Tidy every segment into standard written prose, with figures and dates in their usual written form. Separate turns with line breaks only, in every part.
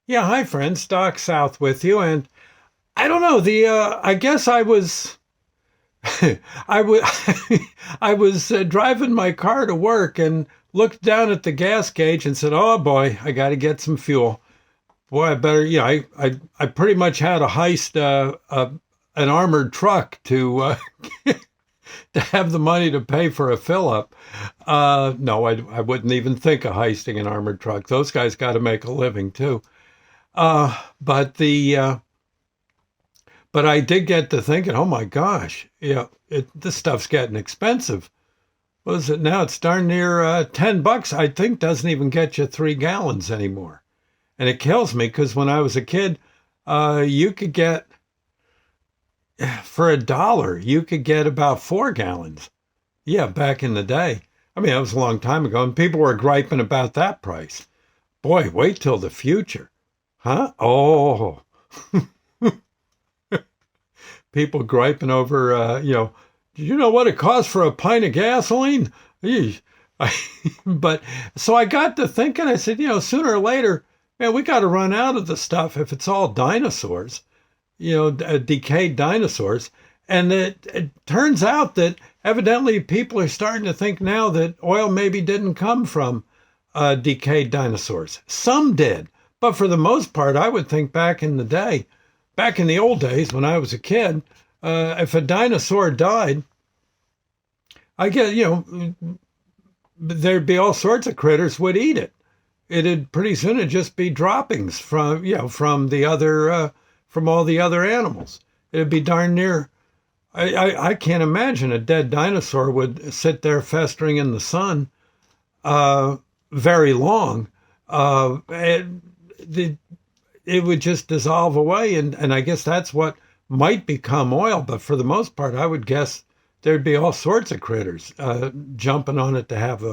Yeah, hi friends, Doc South with you, and I don't know I guess I was I was I was driving my car to work and looked down at the gas gauge and said, "Oh boy, I got to get some fuel. Boy, I better." I pretty much had to heist an armored truck to have the money to pay for a fill up. No, I wouldn't even think of heisting an armored truck. Those guys got to make a living too. But the But I did get to thinking, oh my gosh, this stuff's getting expensive. What is it now? It's darn near $10. I think doesn't even get you 3 gallons anymore, and it kills me because when I was a kid, you could get for $1 you could get about 4 gallons. Yeah, back in the day. I mean, that was a long time ago, and people were griping about that price. Boy, wait till the future, huh? Oh, people griping over, do you know what it costs for a pint of gasoline? Eesh. But so I got to thinking, I said, sooner or later, man, we got to run out of the stuff if it's all dinosaurs, decayed dinosaurs. And it turns out that evidently people are starting to think now that oil maybe didn't come from decayed dinosaurs. Some did, but for the most part, I would think back in the old days when I was a kid, if a dinosaur died, I guess, there'd be all sorts of critters would eat it. It'd pretty soon it'd just be droppings from the other, from all the other animals. It'd be darn near. I can't imagine a dead dinosaur would sit there festering in the sun very long. It, it would just dissolve away. And I guess that's what might become oil. But for the most part, I would guess there'd be all sorts of critters jumping on it to have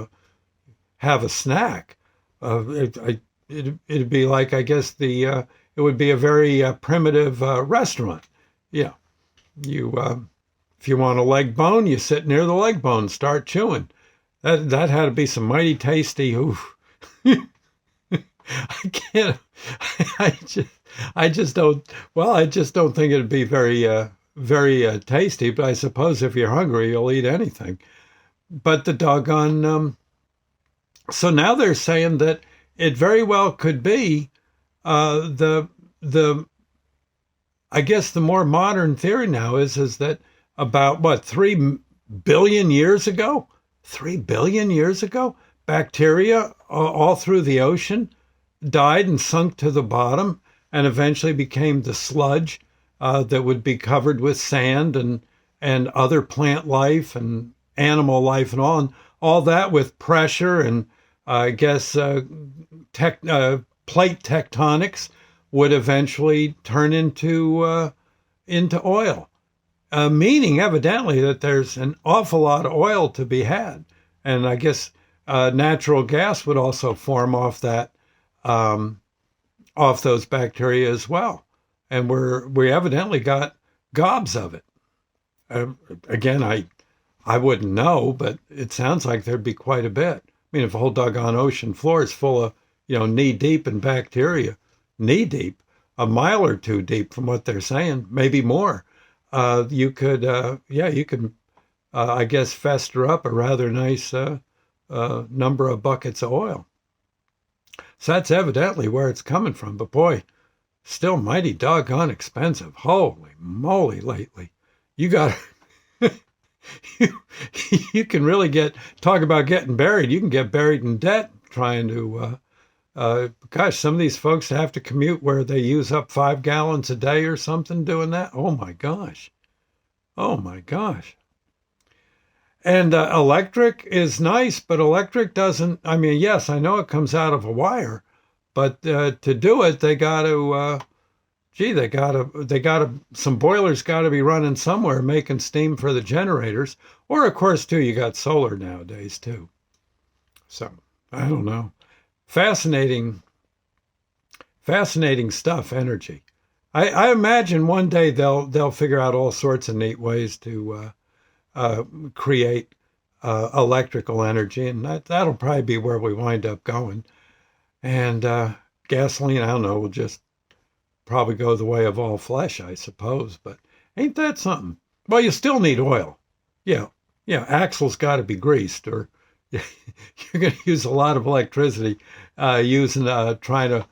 a snack. It'd be like, I guess, it would be a very primitive restaurant. Yeah. You, if you want a leg bone, you sit near the leg bone, start chewing. That had to be some mighty tasty. Oof. I can't. I just, I just don't. Well, I just don't think it'd be very tasty. But I suppose if you're hungry, you'll eat anything. But the doggone. So now they're saying that it very well could be the. I guess the more modern theory now is that about what 3 billion years ago, 3 billion years ago, bacteria all through the ocean died and sunk to the bottom and eventually became the sludge that would be covered with sand and other plant life and animal life and all that with pressure and I guess plate tectonics would eventually turn into oil, meaning evidently that there's an awful lot of oil to be had, and I guess natural gas would also form um, off those bacteria as well. And we evidently got gobs of it. Uh, Again, I wouldn't know, but it sounds like there'd be quite a bit. I mean, if a whole doggone ocean floor is full of knee deep in bacteria, knee deep, a mile or two deep from what they're saying, maybe more. You could, I guess, fester up a rather nice number of buckets of oil. So that's evidently where it's coming from. But boy, still mighty doggone expensive. Holy moly, lately. You got you, you can really talk about getting buried. You can get buried in debt trying to gosh, some of these folks have to commute where they use up 5 gallons a day or something doing that. Oh my gosh. Oh my gosh. And electric is nice, but electric doesn't. I mean, yes, I know it comes out of a wire, but to do it, some boilers got to be running somewhere, making steam for the generators. Or, of course, too, you got solar nowadays, too. So, I don't know. Fascinating, fascinating stuff, energy. I imagine one day they'll figure out all sorts of neat ways to create electrical energy, and that'll probably be where we wind up going. And gasoline, I don't know, will just probably go the way of all flesh, I suppose. But ain't that something? Well, you still need oil. Yeah. Yeah. Axle's got to be greased, or you're going to use a lot of electricity trying to,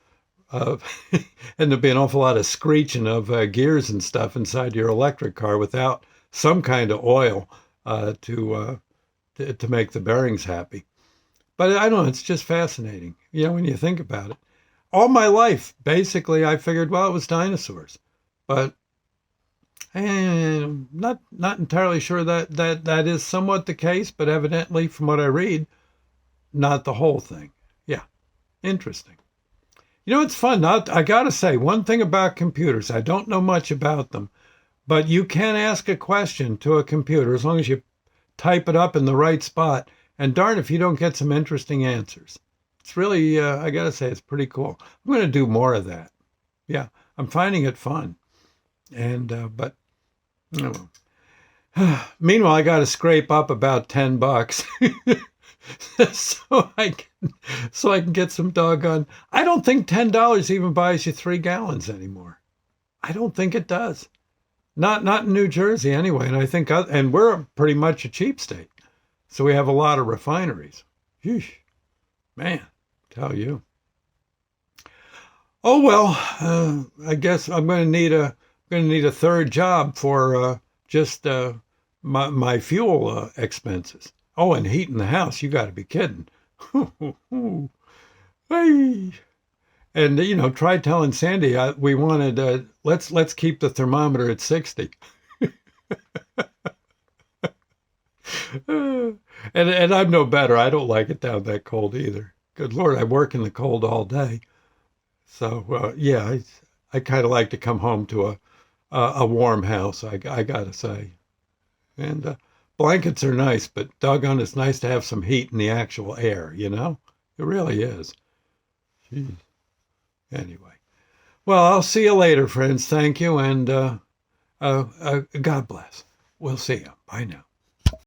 uh, and there'll be an awful lot of screeching of gears and stuff inside your electric car without some kind of oil to make the bearings happy. But I don't know, it's just fascinating, when you think about it. All my life, basically, I figured, well, it was dinosaurs, but not entirely sure that is somewhat the case. But evidently, from what I read, not the whole thing. Yeah, interesting. It's fun. I gotta say, one thing about computers, I don't know much about them, but you can ask a question to a computer as long as you type it up in the right spot. And darn if you don't get some interesting answers. It's really, I gotta say, it's pretty cool. I'm going to do more of that. Yeah, I'm finding it fun. But meanwhile, I got to scrape up about $10 so I can get some doggone. I don't think $10 even buys you 3 gallons anymore. I don't think it does. Not in New Jersey anyway. And I think, and we're pretty much a cheap state. So we have a lot of refineries. Yeesh, man, tell you. Oh well, I guess I'm going to need a third job for just my fuel expenses. Oh, and heating the house. You got to be kidding. Hey. And try telling Sandy we wanted let's keep the thermometer at 60. And I'm no better. I don't like it down that cold either. Good Lord, I work in the cold all day. So yeah, I kind of like to come home to a warm house. I gotta say, and blankets are nice, but doggone, it's nice to have some heat in the actual air. It really is. Jeez. Anyway, well, I'll see you later, friends. Thank you, and God bless. We'll see you. Bye now.